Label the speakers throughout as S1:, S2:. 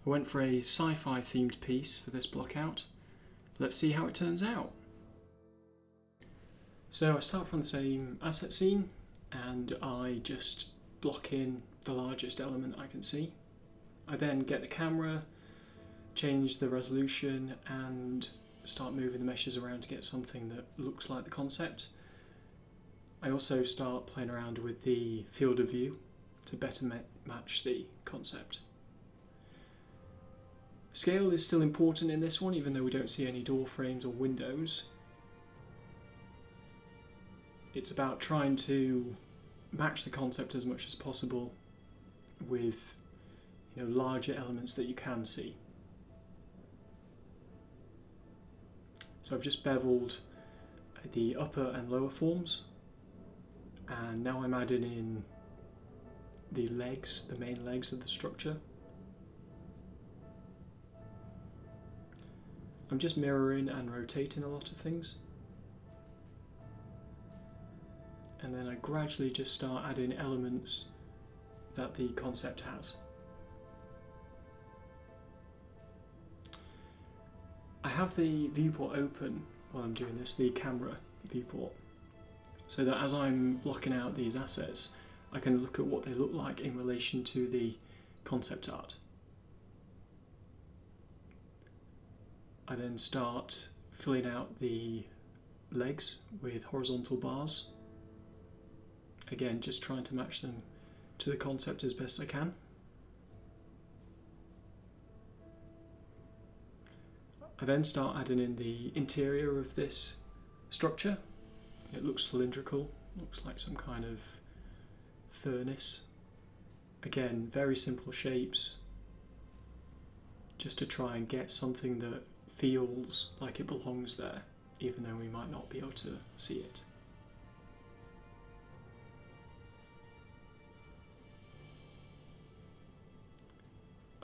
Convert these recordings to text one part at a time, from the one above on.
S1: I went for a sci-fi themed piece for this blockout. Let's see how it turns out. So I start from the same asset scene and I just block in the largest element I can see. I then get the camera, change the resolution and start moving the meshes around to get something that looks like the concept. I also start playing around with the field of view to better match the concept. Scale is still important in this one, even though we don't see any door frames or windows. It's about trying to match the concept as much as possible with larger elements that you can see. So I've just beveled the upper and lower forms, and now I'm adding in the legs, the main legs of the structure. I'm just mirroring and rotating a lot of things. And then I gradually just start adding elements that the concept has. I have the viewport open while I'm doing this, the camera viewport, so that as I'm blocking out these assets, I can look at what they look like in relation to the concept art. I then start filling out the legs with horizontal bars. Again, just trying to match them to the concept as best I can. I then start adding in the interior of this structure. It looks cylindrical, looks like some kind of furnace. Again, very simple shapes, just to try and get something that feels like it belongs there, even though we might not be able to see it.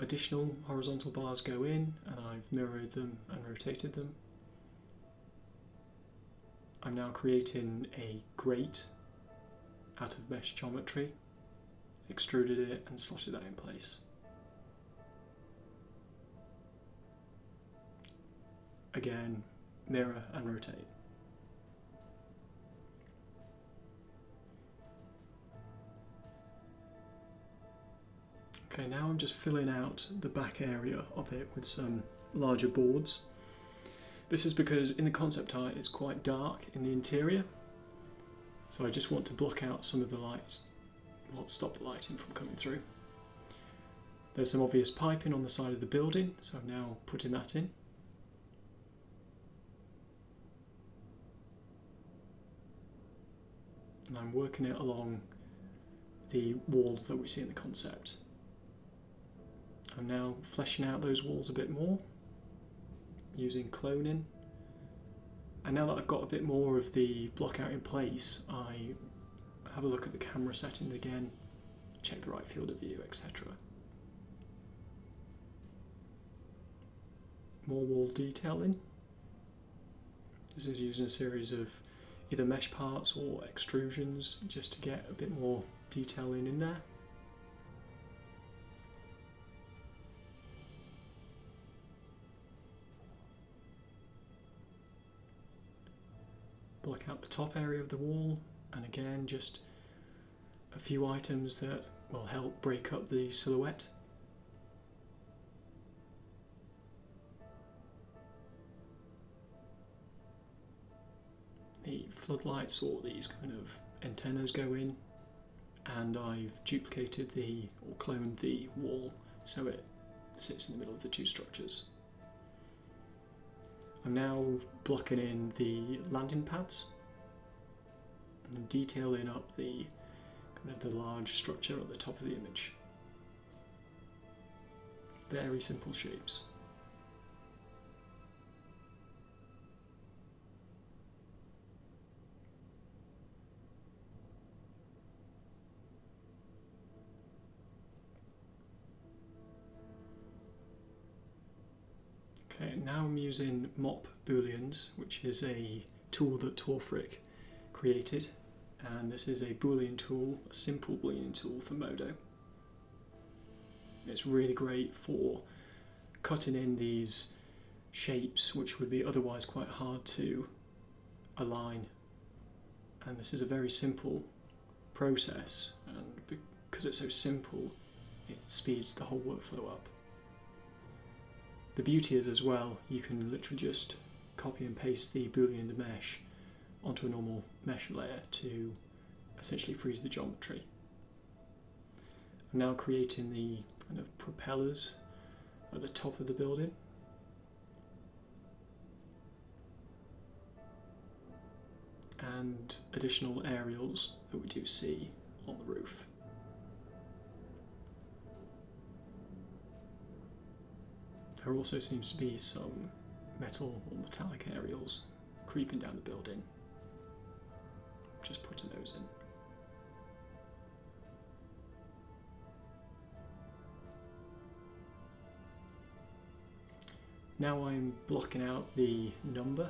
S1: Additional horizontal bars go in, and I've mirrored them and rotated them. I'm now creating a grate out of mesh geometry, extruded it and slotted that in place. Again, mirror and rotate. Okay, now I'm just filling out the back area of it with some larger boards. This is because in the concept art it's quite dark in the interior, so I just want to block out some of the lights, well, stop the lighting from coming through. There's some obvious piping on the side of the building, so I'm now putting that in. And I'm working it along the walls that we see in the concept. I'm now fleshing out those walls a bit more, using cloning. And now that I've got a bit more of the blockout in place, I have a look at the camera settings again, check the right field of view, etc. More wall detailing. This is using a series of either mesh parts or extrusions just to get a bit more detailing in there. Block out the top area of the wall, and again just a few items that will help break up the silhouette. The floodlights or these kind of antennas go in, and I've duplicated or cloned the wall so it sits in the middle of the two structures. I'm now blocking in the landing pads and detailing up the large structure at the top of the image. Very simple shapes. Okay, now I'm using mop booleans, which is a tool that Torfric created, and this is a boolean tool, a simple boolean tool for Modo. It's really great for cutting in these shapes which would be otherwise quite hard to align. And this is a very simple process, and because it's so simple, it speeds the whole workflow up. The beauty is as well, you can literally just copy and paste the boolean mesh onto a normal mesh layer to essentially freeze the geometry. I'm now creating the kind of propellers at the top of the building. And additional aerials that we do see on the roof. There also seems to be some metal or metallic aerials creeping down the building. Just putting those in. Now I'm blocking out the number.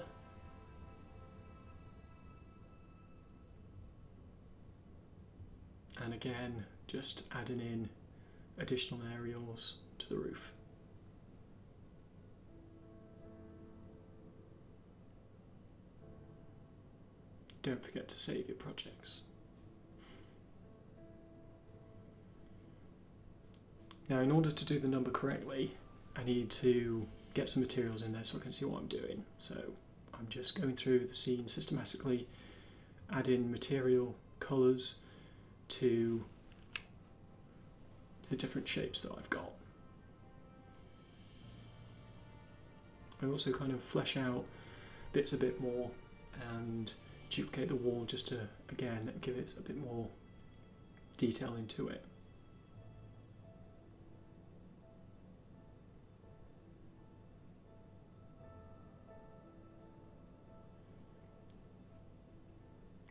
S1: And again, just adding in additional aerials to the roof. Don't forget to save your projects. Now, in order to do the number correctly, I need to get some materials in there so I can see what I'm doing. So I'm just going through the scene systematically, adding material, colours to the different shapes that I've got. I also kind of flesh out bits a bit more and duplicate the wall just to, again, give it a bit more detail into it.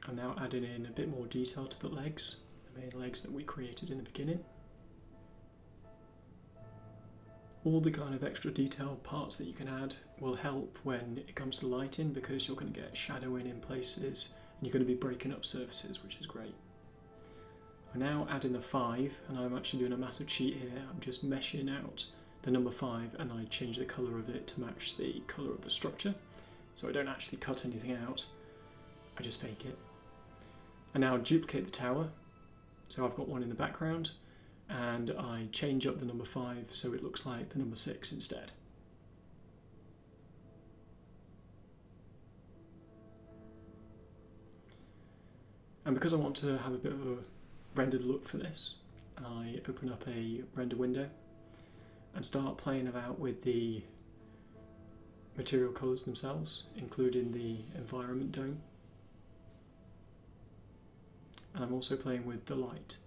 S1: I'm now adding in a bit more detail to the legs, the main legs that we created in the beginning. All the kind of extra detailed parts that you can add will help when it comes to lighting, because you're going to get shadowing in places and you're going to be breaking up surfaces, which is great. I'm now adding the 5, and I'm actually doing a massive cheat here. I'm just meshing out the number 5 and I change the colour of it to match the colour of the structure. So I don't actually cut anything out, I just fake it. I now duplicate the tower, so I've got one in the background, and I change up the number 5 so it looks like the number 6 instead. And because I want to have a bit of a rendered look for this, I open up a render window and start playing about with the material colours themselves, including the environment dome. And I'm also playing with the light.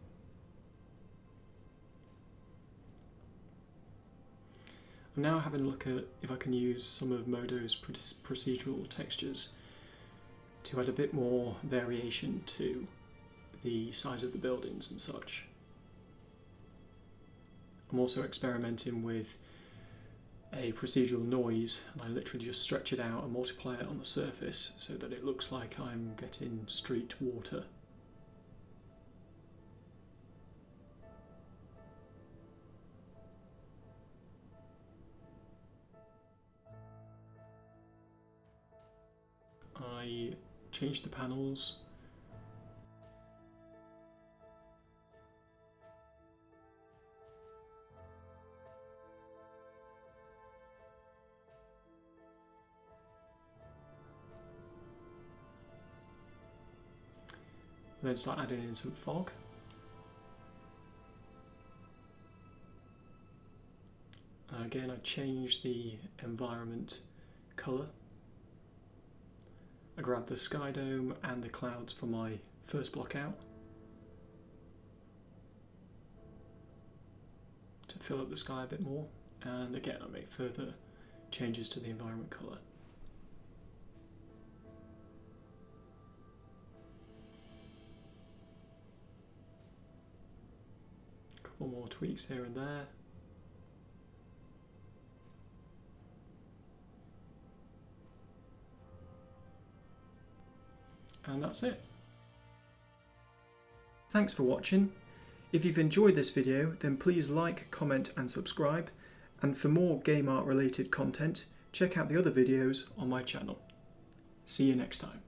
S1: I'm now having a look at if I can use some of Modo's procedural textures to add a bit more variation to the size of the buildings and such. I'm also experimenting with a procedural noise, and I literally just stretch it out and multiply it on the surface so that it looks like I'm getting street water. I change the panels. Then start adding in some fog. Again, I change the environment colour. I grab the sky dome and the clouds for my first blockout to fill up the sky a bit more, and again I make further changes to the environment colour. A couple more tweaks here and there. And that's it. Thanks for watching. If you've enjoyed this video, then please like, comment and subscribe, And for more game art related content, check out the other videos on my channel. See you next time.